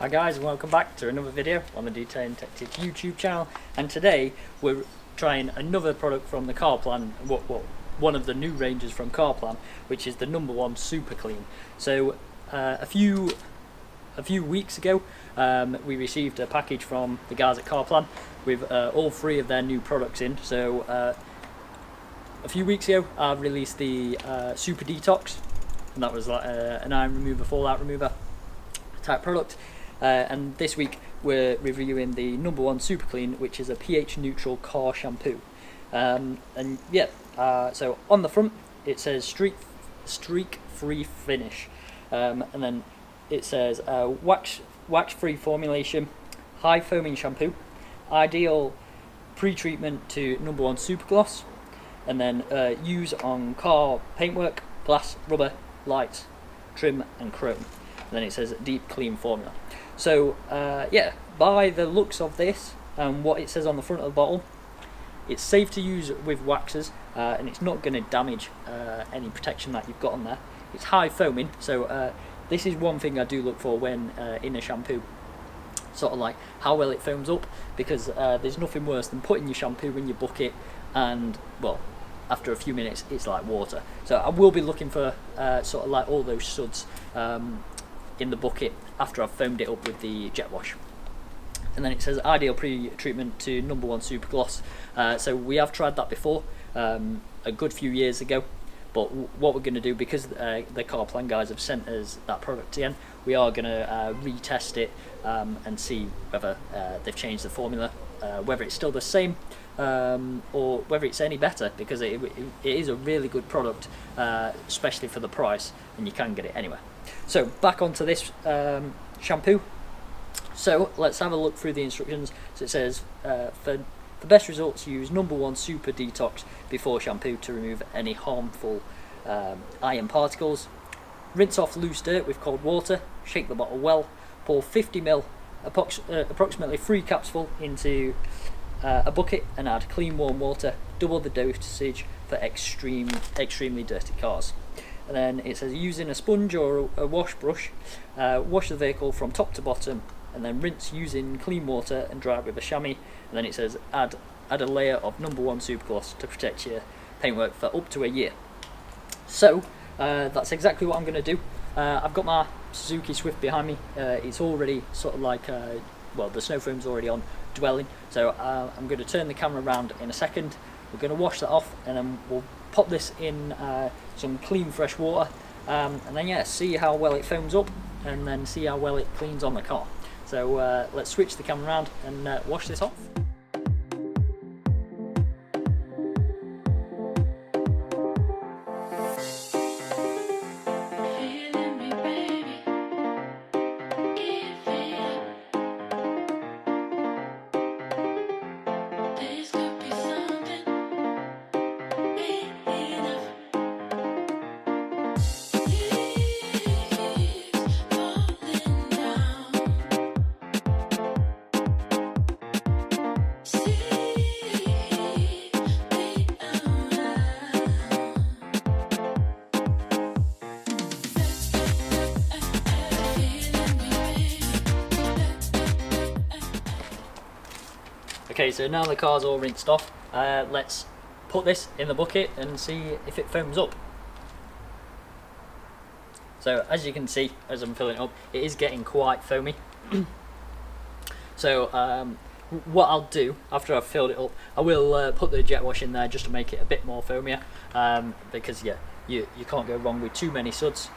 Hi guys, and welcome back to another video on the Detailing Detective YouTube channel. And today we're trying another product from the CarPlan, one of the new ranges from CarPlan, which is the #1 Super Clean. So a few weeks ago we received a package from the guys at CarPlan with all three of their new products in. So a few weeks ago I released the Super Detox, and that was like an iron remover, fallout remover type product. And this week we're reviewing the #1 Super Clean, which is a pH neutral car shampoo. And yeah, so on the front it says streak free finish, and then it says wax free formulation, high foaming shampoo, ideal pre-treatment to #1 Super Gloss, and then use on car paintwork, glass, rubber, lights, trim and chrome. And then it says deep clean formula. So yeah, by the looks of this and what it says on the front of the bottle, it's safe to use with waxes, and it's not going to damage any protection that you've got on there. It's high foaming, so this is one thing I do look for when in a shampoo, sort of like how well it foams up, because there's nothing worse than putting your shampoo in your bucket and, well, after a few minutes it's like water. So I will be looking for sort of like all those suds in the bucket after I've foamed it up with the jet wash. And then it says ideal pre-treatment to #1 Super Gloss. So we have tried that before a good few years ago, but what we're going to do, because the CarPlan guys have sent us that product again, we are going to retest it and see whether they've changed the formula, whether it's still the same or whether it's any better, because it is a really good product, especially for the price, and you can get it anywhere. So back onto this shampoo. So let's have a look through the instructions. So it says for the best results, use #1 Super Detox before shampoo to remove any harmful iron particles. Rinse off loose dirt with cold water. Shake the bottle well. Pour 50 ml, approximately 3 caps full, into a bucket and add clean warm water. Double the dosage for extremely dirty cars. And then it says using a sponge or a wash brush, wash the vehicle from top to bottom, and then rinse using clean water and dry it with a chamois. And then it says add a layer of #1 Super Gloss to protect your paintwork for up to a year. So that's exactly what I'm going to do. I've got my Suzuki Swift behind me. It's already sort of like, well, the snow foam's already on dwelling. So I'm going to turn the camera around in a second. We're going to wash that off, and then we'll pop this in some clean fresh water, and then yeah, see how well it foams up, and then see how well it cleans on the car. So let's switch the camera around and wash this off. Okay, so now the car's all rinsed off, let's put this in the bucket and see if it foams up. So as you can see, as I'm filling it up, it is getting quite foamy. So what I'll do after I've filled it up, I will put the jet wash in there just to make it a bit more foamier, because yeah, you can't go wrong with too many suds.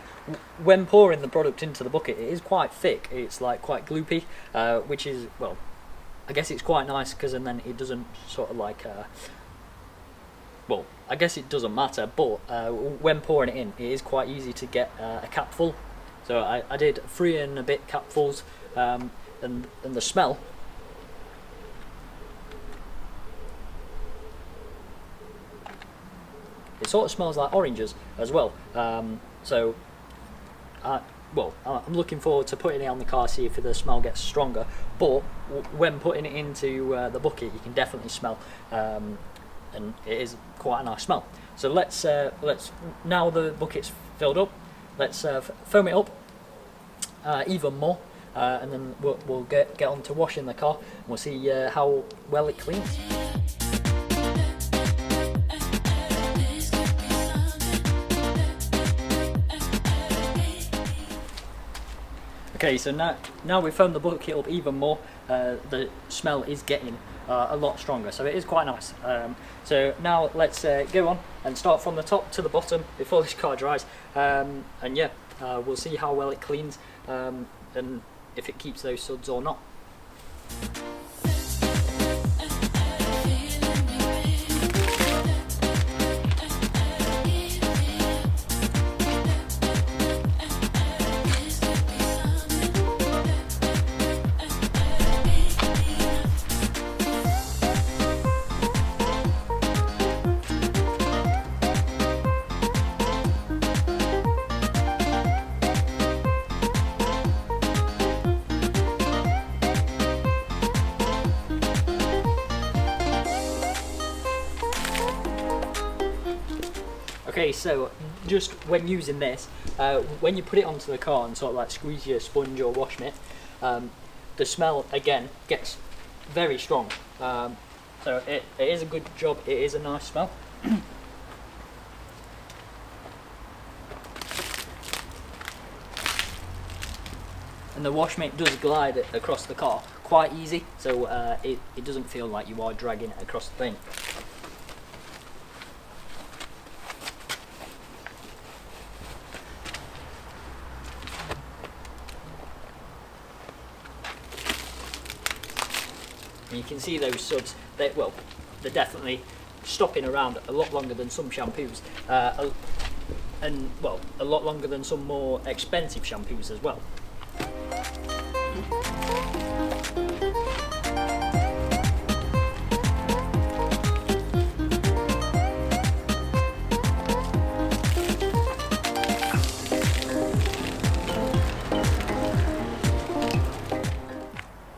When pouring the product into the bucket, it is quite thick, it's like quite gloopy, which is, well, I guess it's quite nice, because and then it doesn't sort of like, well, I guess it doesn't matter, but when pouring it in, it is quite easy to get a cap full. So I did 3 and a bit capfuls, and the smell, it sort of smells like oranges as well. So well, I'm looking forward to putting it on the car, see if the smell gets stronger, but when putting it into the bucket, you can definitely smell, and it is quite a nice smell. So let's now the bucket's filled up, let's foam it up even more. and then we'll get on to washing the car, and we'll see how well it cleans. Okay, so now we've foamed the bucket up even more, the smell is getting a lot stronger, so it is quite nice. So now let's go on and start from the top to the bottom before this car dries, and yeah, we'll see how well it cleans, and if it keeps those suds or not. Okay, so just when using this, when you put it onto the car and sort of like squeeze your sponge or wash mitt, the smell again gets very strong. So it is a good job, it is a nice smell. And the wash mitt does glide across the car quite easy, so it doesn't feel like you are dragging it across the thing. And you can see those suds, they're definitely stopping around a lot longer than some shampoos, and well, a lot longer than some more expensive shampoos as well.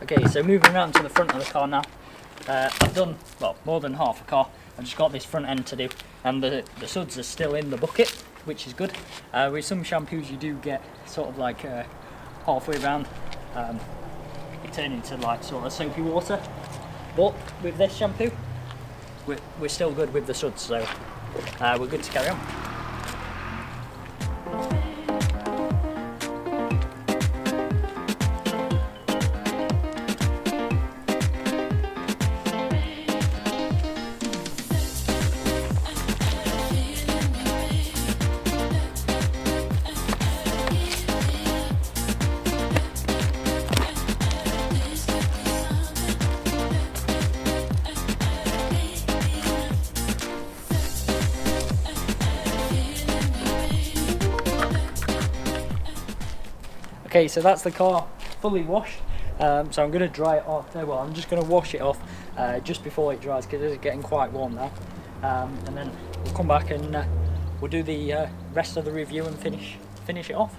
Okay, so moving around to the front of the car now. I've done, well, more than half a car. I've just got this front end to do, and the suds are still in the bucket, which is good. With some shampoos you do get sort of like halfway around, it turns into like sort of soapy water. But with this shampoo, we're still good with the suds, so we're good to carry on. Okay, so that's the car fully washed. So I'm going to dry it off. Well, I'm just going to wash it off just before it dries because it's getting quite warm now. And then we'll come back and we'll do the rest of the review and finish it off.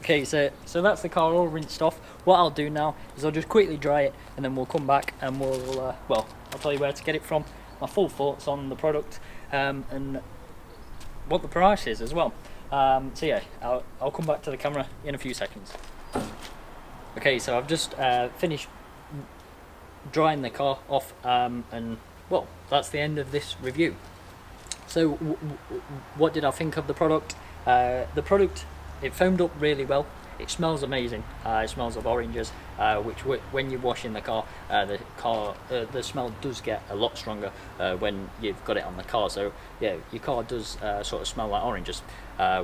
Okay, so that's the car all rinsed off. What I'll do now is I'll just quickly dry it and then we'll come back and we'll, well, I'll tell you where to get it from, my full thoughts on the product, and what the price is as well. So yeah, I'll come back to the camera in a few seconds. Okay, so I've just finished drying the car off, and well, that's the end of this review. So what did I think of the product? The product, it foamed up really well. It smells amazing. It smells of oranges, which when you wash in the car, the smell does get a lot stronger when you've got it on the car. So yeah, your car does sort of smell like oranges,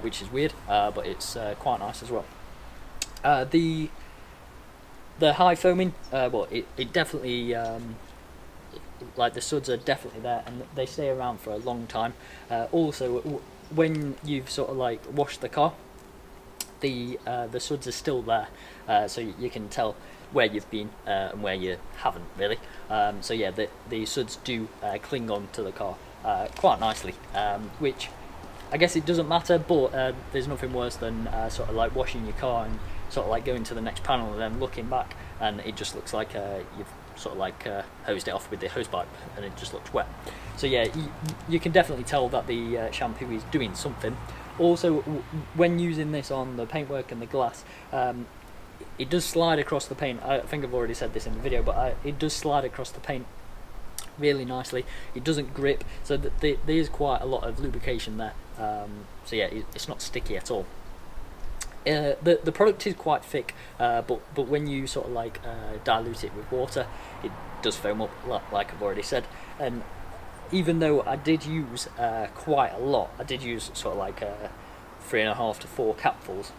which is weird, but it's quite nice as well. The high foaming, well, it definitely, like the suds are definitely there, and they stay around for a long time. Also, when you've sort of like washed the car, the suds are still there, so you can tell where you've been and where you haven't really. So yeah, the suds do cling on to the car quite nicely, which I guess it doesn't matter, but there's nothing worse than sort of like washing your car and sort of like going to the next panel and then looking back and it just looks like you've sort of like hosed it off with the hose pipe and it just looks wet. So yeah, you can definitely tell that the shampoo is doing something. Also, when using this on the paintwork and the glass, it does slide across the paint. I think I've already said this in the video, but it does slide across the paint really nicely. It doesn't grip, so there is quite a lot of lubrication there. So yeah, it's not sticky at all. The product is quite thick, but when you sort of like dilute it with water, it does foam up, like I've already said. And even though I did use quite a lot, I did use sort of like 3.5 to 4 capfuls,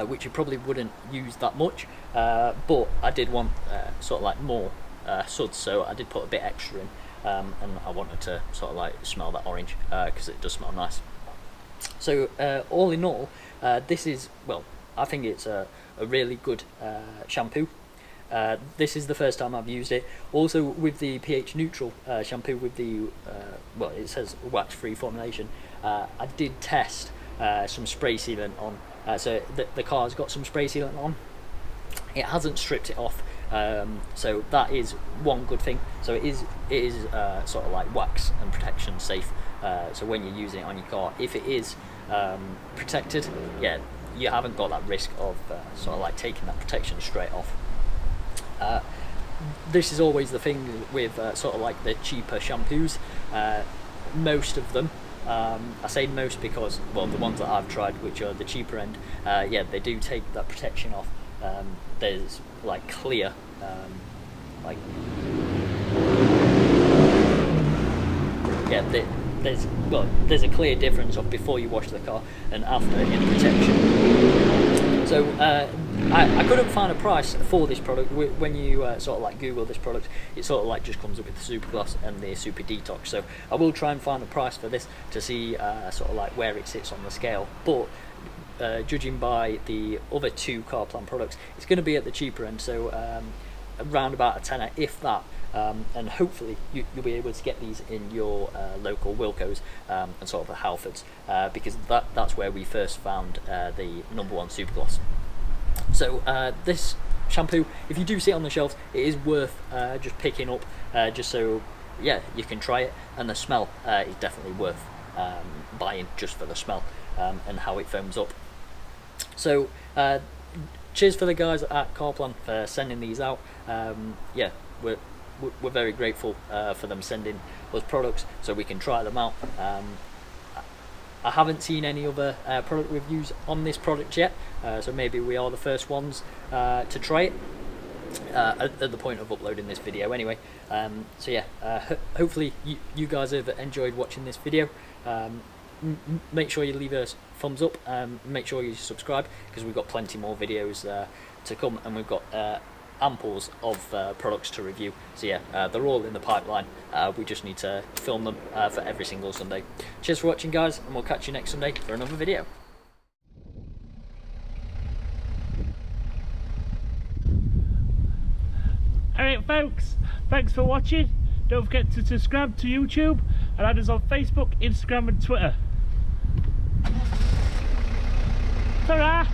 which you probably wouldn't use that much, but I did want sort of like more suds, so I did put a bit extra in, and I wanted to sort of like smell that orange because it does smell nice. So all in all, this is, well, I think it's a really good shampoo. This is the first time I've used it. Also with the pH neutral shampoo with the, well, it says wax-free formulation, I did test some spray sealant on. So the car's got some spray sealant on. It hasn't stripped it off, so that is one good thing. So it is sort of like wax and protection safe. So when you're using it on your car, if it is protected, yeah, you haven't got that risk of sort of like taking that protection straight off. This is always the thing with sort of like the cheaper shampoos. Most of them, I say most because, well, the ones that I've tried, which are the cheaper end, yeah, they do take that protection off. There's like clear, like, yeah, there's a clear difference of before you wash the car and after in protection. So I couldn't find a price for this product. When you sort of like Google this product, it sort of like just comes up with the Super Gloss and the Super Detox. So I will try and find a price for this to see sort of like where it sits on the scale. But judging by the other 2 CarPlan products, it's going to be at the cheaper end. So around about a tenner, if that. And hopefully you'll be able to get these in your local Wilko's and sort of the Halfords, because that's where we first found the #1 Super Gloss. So this shampoo, if you do see it on the shelves, it is worth just picking up, just so, yeah, you can try it, and the smell is definitely worth buying just for the smell and how it foams up. So cheers for the guys at CarPlan for sending these out. Yeah, we're very grateful for them sending us products so we can try them out. I haven't seen any other product reviews on this product yet, so maybe we are the first ones to try it at the point of uploading this video anyway. So yeah, hopefully you guys have enjoyed watching this video. Make sure you leave a thumbs up, make sure you subscribe, because we've got plenty more videos to come, and we've got amples of products to review. So yeah, they're all in the pipeline. We just need to film them for every single Sunday. Cheers for watching, guys, and we'll catch you next Sunday for another video. Alright folks, thanks for watching. Don't forget to subscribe to YouTube and add us on Facebook, Instagram and Twitter. Ta-ra!